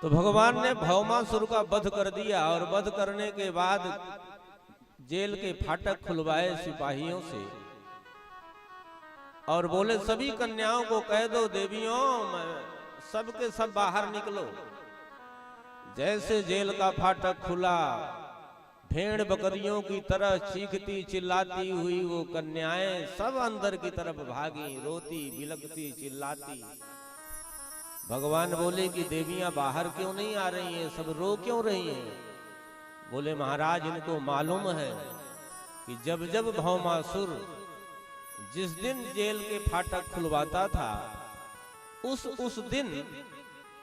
तो भगवान ने भौमासुर का वध कर दिया और वध करने के बाद जेल के फाटक खुलवाए सिपाहियों से और बोले सभी कन्याओं को कह दो देवियों सबके सब बाहर निकलो। जैसे जेल का फाटक खुला भेड़ बकरियों की तरह चीखती चिल्लाती हुई वो कन्याएं सब अंदर की तरफ भागी, रोती बिलखती चिल्लाती। भगवान बोले कि देवियां बाहर क्यों नहीं आ रही हैं, सब रो क्यों रही हैं? बोले महाराज इनको मालूम है कि जब जब भौमासुर जिस दिन जेल के फाटक खुलवाता था उस दिन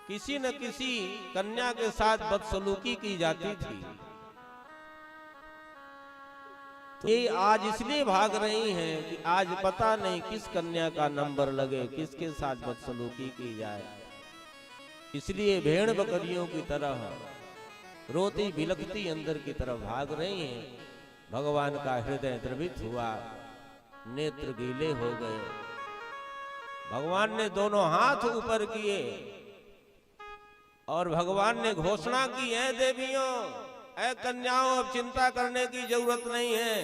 किसी न किसी कन्या के साथ बदसलूकी की जाती थी। तो ये आज इसलिए भाग रही हैं कि आज पता नहीं किस कन्या का नंबर लगे, किसके साथ बदसलूकी की जाए। इसलिए भेड़ बकरियों की तरह रोती बिलखती अंदर की तरफ भाग रही हैं। भगवान का हृदय द्रवित हुआ, नेत्र गीले हो गए। भगवान ने दोनों हाथ ऊपर किए और भगवान ने घोषणा की है देवियों ऐ कन्याओं अब चिंता करने की जरूरत नहीं है,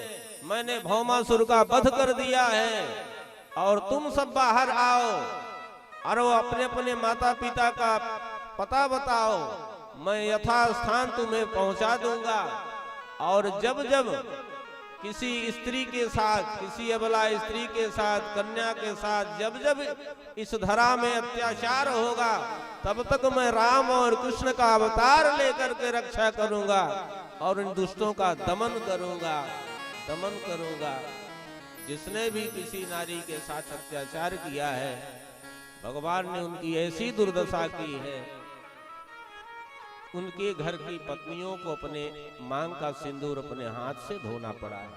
मैंने भौमासुर का वध कर दिया है और तुम सब बाहर आओ और वो अपने अपने माता पिता का पता बताओ, मैं यथास्थान तुम्हें पहुंचा दूंगा। और जब जब किसी स्त्री के साथ, किसी अबला स्त्री के साथ, कन्या के साथ जब जब इस धरा में अत्याचार होगा तब तक मैं राम और कृष्ण का अवतार लेकर के रक्षा करूंगा और इन दुष्टों का दमन करूंगा, दमन करूंगा। जिसने भी किसी नारी के साथ अत्याचार किया है भगवान ने उनकी ऐसी दुर्दशा की है, उनके घर की पत्नियों को अपने मांग का सिंदूर अपने हाथ से धोना पड़ा है।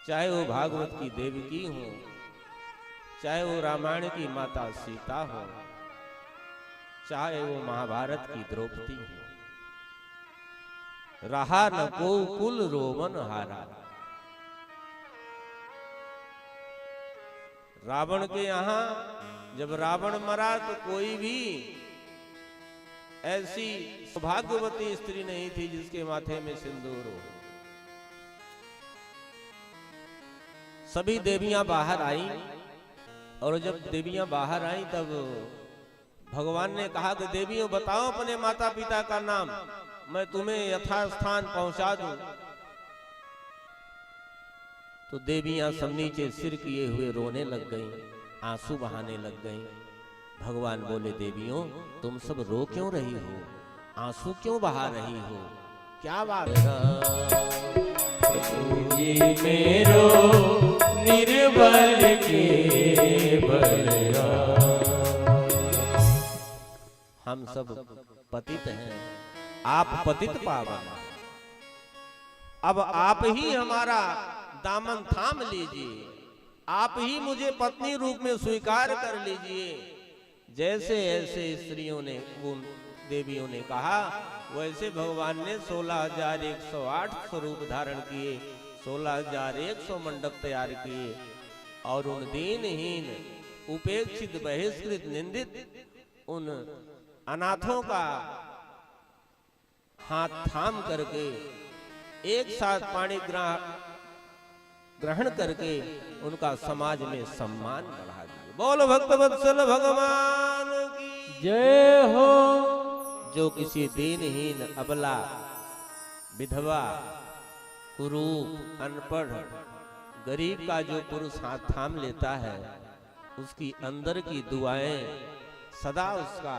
चाहे वो भागवत की देवकी हो, चाहे वो रामायण की माता सीता हो, चाहे वो महाभारत की द्रौपदी हो। रहा न को कुल रोमन हारा। रावण के यहां जब रावण मरा तो कोई भी ऐसी सौभाग्यवती स्त्री नहीं थी जिसके माथे में सिंदूर हो। सभी देवियां बाहर आई और जब देवियां बाहर आई तब भगवान ने कहा कि देवियों बताओ अपने माता पिता का नाम, मैं तुम्हें यथास्थान पहुंचा दूं। तो देवियां सब नीचे सिर किए हुए रोने लग गईं, आंसू बहाने लग गईं। भगवान बोले देवियों तुम सब रो क्यों रही हो, आंसू क्यों बहा रही हो, क्या बात मेरो निर्बल के बलरा। हम सब पतित हैं, आप पतित पावन, अब आप ही हमारा दामन थाम लीजिए, आप ही मुझे पत्नी रूप में स्वीकार कर लीजिए। जैसे ऐसे स्त्रियों ने, उन देवियों ने कहा, वैसे भगवान ने 16,108 स्वरूप धारण किए, 16,100 मंडप तैयार किए और उन दीनहीन उपेक्षित बहिष्कृत निंदित उन अनाथों का हाथ थाम करके एक साथ पाणी ग्रहण करके उनका समाज में सम्मान बढ़ा दिया। बोलो भक्त वत्सल भगवान की जय हो। जो किसी दीनहीन अबला विधवा कुरूप अनपढ़ गरीब का जो पुरुष हाथ थाम लेता है उसकी अंदर की दुआएं सदा उसका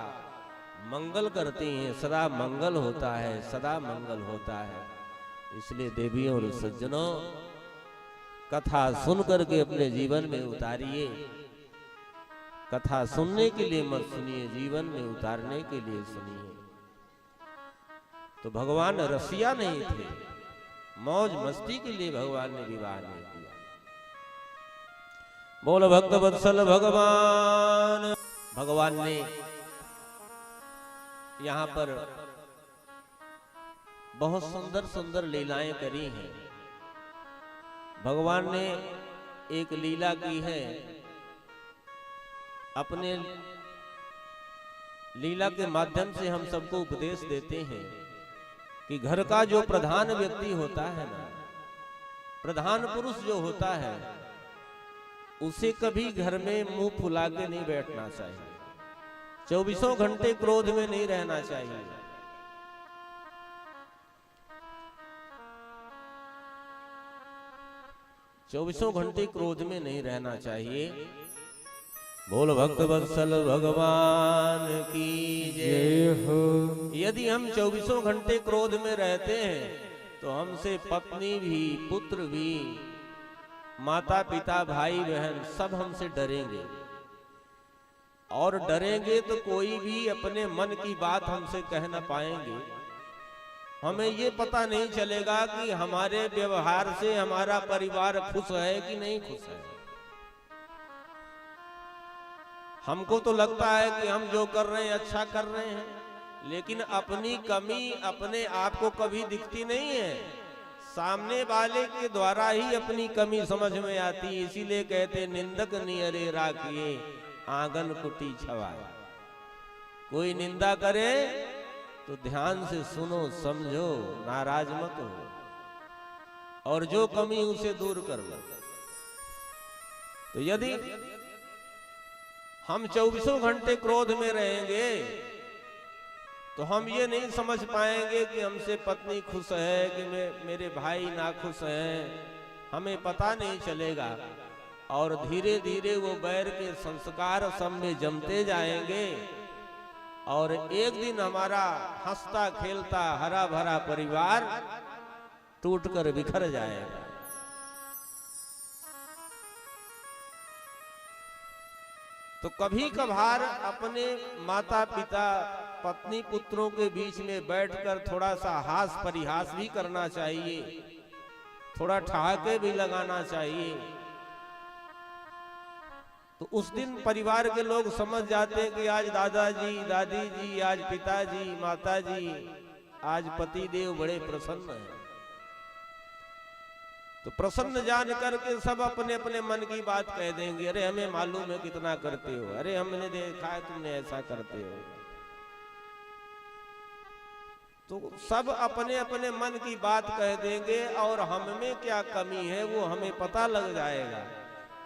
मंगल करती हैं, सदा मंगल होता है, सदा मंगल होता है। इसलिए देवियों और सज्जनों कथा सुन करके अपने जीवन में उतारिए। कथा सुनने के लिए मत सुनिए, जीवन में उतारने के लिए सुनिए। तो भगवान रसिया नहीं थे, मौज मस्ती के लिए भगवान ने विवाह नहीं किया। बोल भक्त वत्सल भगवान। भगवान ने यहाँ पर बहुत सुंदर सुंदर लीलाएं करी हैं। भगवान ने एक लीला की है, अपने लीला के माध्यम से हम सबको उपदेश देते हैं कि घर का जो प्रधान व्यक्ति होता है ना, प्रधान पुरुष जो होता है, उसे कभी घर में मुंह फुला के नहीं बैठना चाहिए, 24 घंटे क्रोध में नहीं रहना चाहिए। चौबीसों घंटे क्रोध में नहीं रहना चाहिए। बोल भक्त वत्सल भगवान की जय हो। यदि हम 24 घंटे क्रोध में रहते हैं तो हमसे पत्नी भी, पुत्र भी, माता पिता, भाई बहन सब हमसे डरेंगे, और डरेंगे तो कोई भी अपने मन की बात हमसे कह ना पाएंगे। हमें ये पता नहीं चलेगा कि हमारे व्यवहार से हमारा परिवार खुश है कि नहीं खुश है। हमको तो लगता है कि हम जो कर रहे हैं अच्छा कर रहे हैं, लेकिन अपनी कमी अपने आप को कभी दिखती नहीं है, सामने वाले के द्वारा ही अपनी कमी समझ में आती है। इसीलिए कहते निंदक नियरे राखिए आंगन कुटी छवाए। कोई निंदा करे तो ध्यान से सुनो, समझो, नाराज मत हो, और जो कमी उसे दूर कर लो। तो यदि हम 24 घंटे क्रोध में रहेंगे तो हम ये नहीं समझ पाएंगे कि हमसे पत्नी खुश है कि मेरे भाई ना खुश हैं, हमें पता नहीं चलेगा। और धीरे धीरे वो बैर के संस्कार सब में जमते जाएंगे, और एक दिन हमारा हंसता खेलता हरा भरा परिवार टूटकर बिखर जाएगा। तो कभी कभार अपने माता पिता, पत्नी, पुत्रों के बीच में बैठकर थोड़ा सा हास परिहास भी करना चाहिए, थोड़ा ठहाके भी लगाना चाहिए। तो उस दिन परिवार के लोग समझ जाते हैं कि आज दादाजी, दादी जी, आज पिताजी, माताजी, आज पति देव बड़े प्रसन्न हैं। तो प्रसन्न जान करके सब अपने अपने मन की बात कह देंगे, अरे हमें मालूम है कितना करते हो, अरे हमने देखा है तुमने ऐसा करते हो। तो सब अपने अपने मन की बात कह देंगे, और हम में क्या कमी है वो हमें पता लग जाएगा।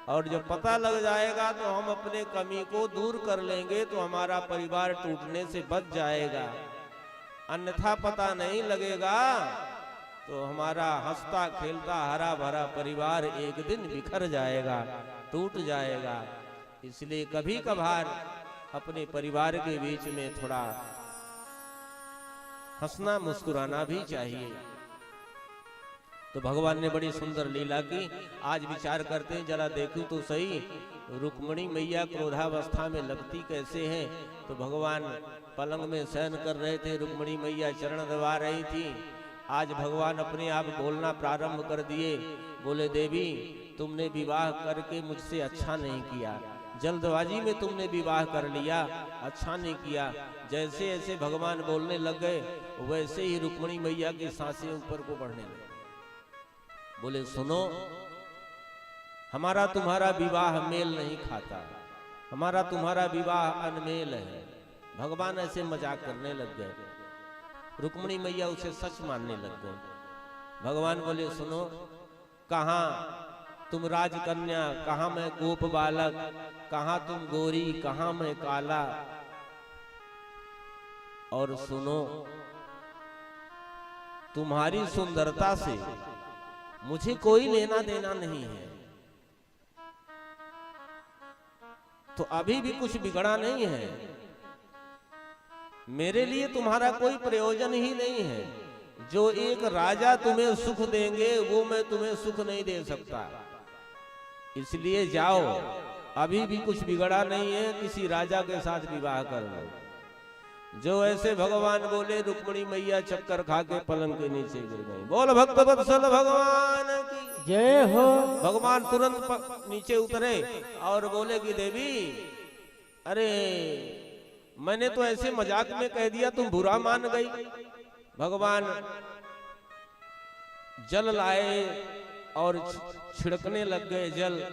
और जब पता लग जाएगा तो हम अपने कमी को दूर कर लेंगे, तो हमारा परिवार टूटने से बच जाएगा। अन्यथा पता नहीं लगेगा तो हमारा हंसता खेलता हरा भरा परिवार एक दिन बिखर जाएगा, टूट जाएगा। इसलिए कभी कभार अपने परिवार के बीच में थोड़ा हंसना मुस्कुराना भी चाहिए। तो भगवान ने बड़ी सुंदर लीला की। आज विचार करते हैं, जरा देखूं तो सही, रुक्मिणी मैया क्रोधावस्था में लगती कैसे हैं। तो भगवान पलंग में शयन कर रहे थे, रुक्मिणी मैया चरण दबा रही थी। आज भगवान अपने आप बोलना प्रारंभ कर दिए। बोले, देवी तुमने विवाह करके मुझसे अच्छा नहीं किया, जल्दबाजी में तुमने विवाह कर लिया, अच्छा नहीं किया। जैसे ऐसे भगवान बोलने लग गए, वैसे ही रुक्मिणी मैया की सांसें ऊपर को बढ़ने लगी। बोले, सुनो, हमारा तुम्हारा विवाह मेल नहीं खाता, हमारा तुम्हारा विवाह अनमेल है। भगवान ऐसे मजाक करने लग गए। रुक्मिणी मैया उसे सच मानने लग गए। भगवान बोले, सुनो, कहाँ तुम राजकन्या, कहाँ मैं गोप बालक, कहाँ तुम गोरी, कहाँ मैं काला। और सुनो, तुम्हारी सुंदरता से मुझे कोई लेना देना नहीं है, तो अभी भी कुछ बिगड़ा नहीं है। मेरे लिए तुम्हारा कोई प्रयोजन ही नहीं है। जो एक राजा तुम्हें सुख देंगे वो मैं तुम्हें सुख नहीं दे सकता। इसलिए जाओ, अभी भी कुछ बिगड़ा नहीं है, किसी राजा के साथ विवाह कर लो। जो ऐसे भगवान बोले, रुक्मिणी मैया चक्कर खा के पलंग के नीचे गिर गई। बोल भक्त वत्सल भगवान की जय हो। भगवान तुरंत नीचे उतरे और बोले कि देवी, अरे मैंने तो ऐसे मजाक में कह दिया, तुम बुरा मान गई। भगवान जल लाए और छिड़कने लग गए, जल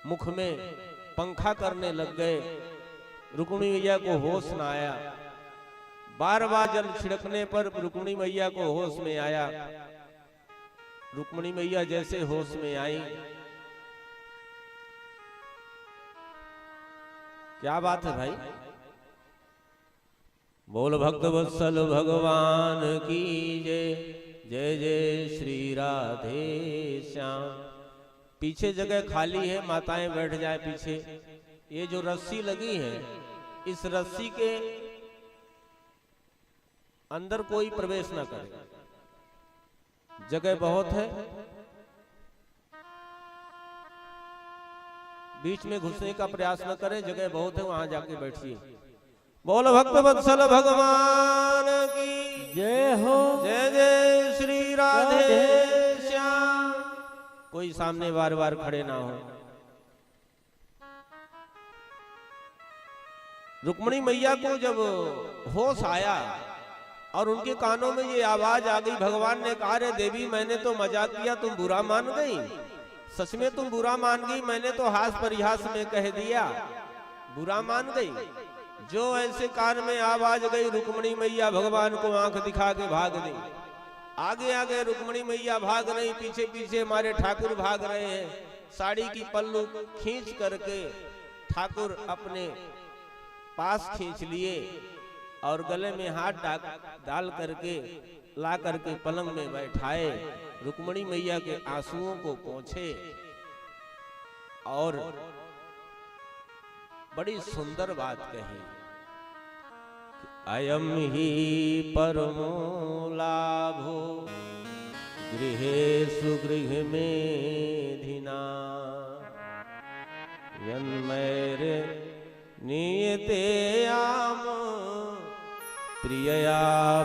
मुख में पंखा करने लग गए। रुक्मिणी मैया को होश न आया। बार बार जल छिड़कने पर रुक्मिणी मैया को होश में आया। रुक्मिणी मैया जैसे होश में आई, क्या बात है भाई? बोल भक्त वत्सल भगवान की जय, जय जय श्री राधे श्याम। पीछे जगह खाली है, माताएं बैठ जाए पीछे। ये जो रस्सी लगी है, इस रस्सी के अंदर कोई प्रवेश ना करे, जगह बहुत है, बीच में घुसने का प्रयास न करें, जगह बहुत है, वहां जाके बैठिए। बोल भक्त वत्सल भगवान की जय हो, जय जय श्री राधे श्याम। कोई सामने बार बार खड़े ना हो। रुक्मिणी मैया को जब होश आया और उनके कानों में ये आवाज आ गई, भगवान ने कहा, रे देवी मैंने तो मजाक किया, तुम बुरा मान गई? सच में तुम बुरा मान गई? मैंने तो हास परिहास में कह दिया, बुरा मान गई? जो ऐसे कान में आवाज गई, रुक्मिणी मैया भगवान को आंख दिखा के भाग गई। आगे आगे रुक्मिणी मैया भाग रही, पीछे पीछे हमारे ठाकुर भाग रहे हैं। साड़ी की पल्लू खींच करके ठाकुर अपने पास खींच लिए और गले में हाथ डाल करके ला करके पलंग में बैठाए। रुक्मिणी मैया के आंसुओं को पोंछे और बड़ी सुंदर बात कही, अयम ही परमो लाभो गृहेषु गृह मेधिना यन्मैरे नियते आम प्रियया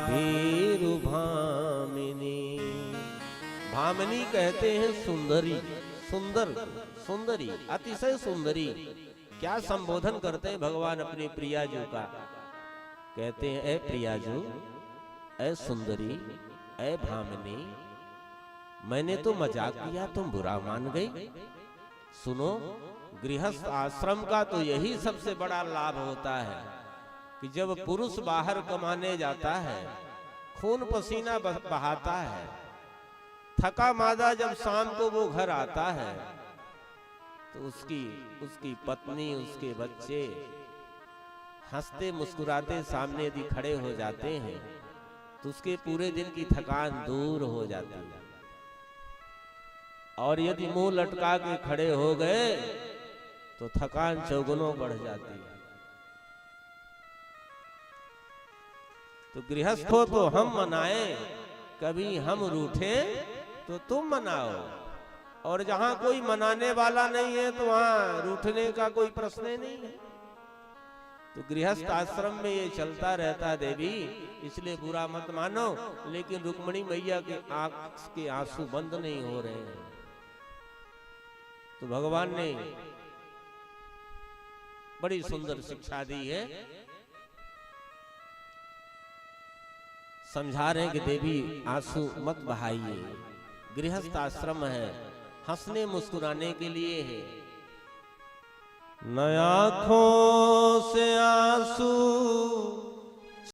भीरुभामिनी। भामिनी कहते हैं सुंदरी, सुंदर, सुंदरी, अतिशय सुंदरी। क्या संबोधन करते हैं भगवान अपनी प्रियाजू का? कहते हैं, ए प्रियाजू, ए सुंदरी, ए भामिनी, मैंने तो मजाक किया, तुम बुरा मान गई? सुनो, गृहस्थ आश्रम का तो यही सबसे बड़ा लाभ होता है कि जब पुरुष बाहर कमाने जाता है, खून पसीना बहाता है, थका मादा जब शाम को वो घर आता है, तो उसकी पत्नी, उसके बच्चे हंसते मुस्कुराते सामने यदि खड़े हो जाते हैं, तो उसके पूरे दिन की थकान दूर हो जाती है। और यदि मुंह लटका के खड़े हो गए तो थकान चौगुनों बढ़ जाती है। तो गृहस्थ हो तो हम मनाए, कभी हम रूठे तो तुम मनाओ, और जहां कोई मनाने वाला नहीं है तो वहां रूठने का कोई प्रश्न नहीं है। तो गृहस्थ आश्रम में ये चलता रहता देवी, इसलिए बुरा मत मानो। लेकिन रुक्मिणी मैया के आंख के आंसू बंद नहीं हो रहे हैं। तो भगवान ने बड़ी सुंदर शिक्षा दी है, समझा रहे कि देवी आंसू मत बहाइए, गृहस्थ आश्रम है, हंसने मुस्कुराने के लिए है। न आंखों से आंसू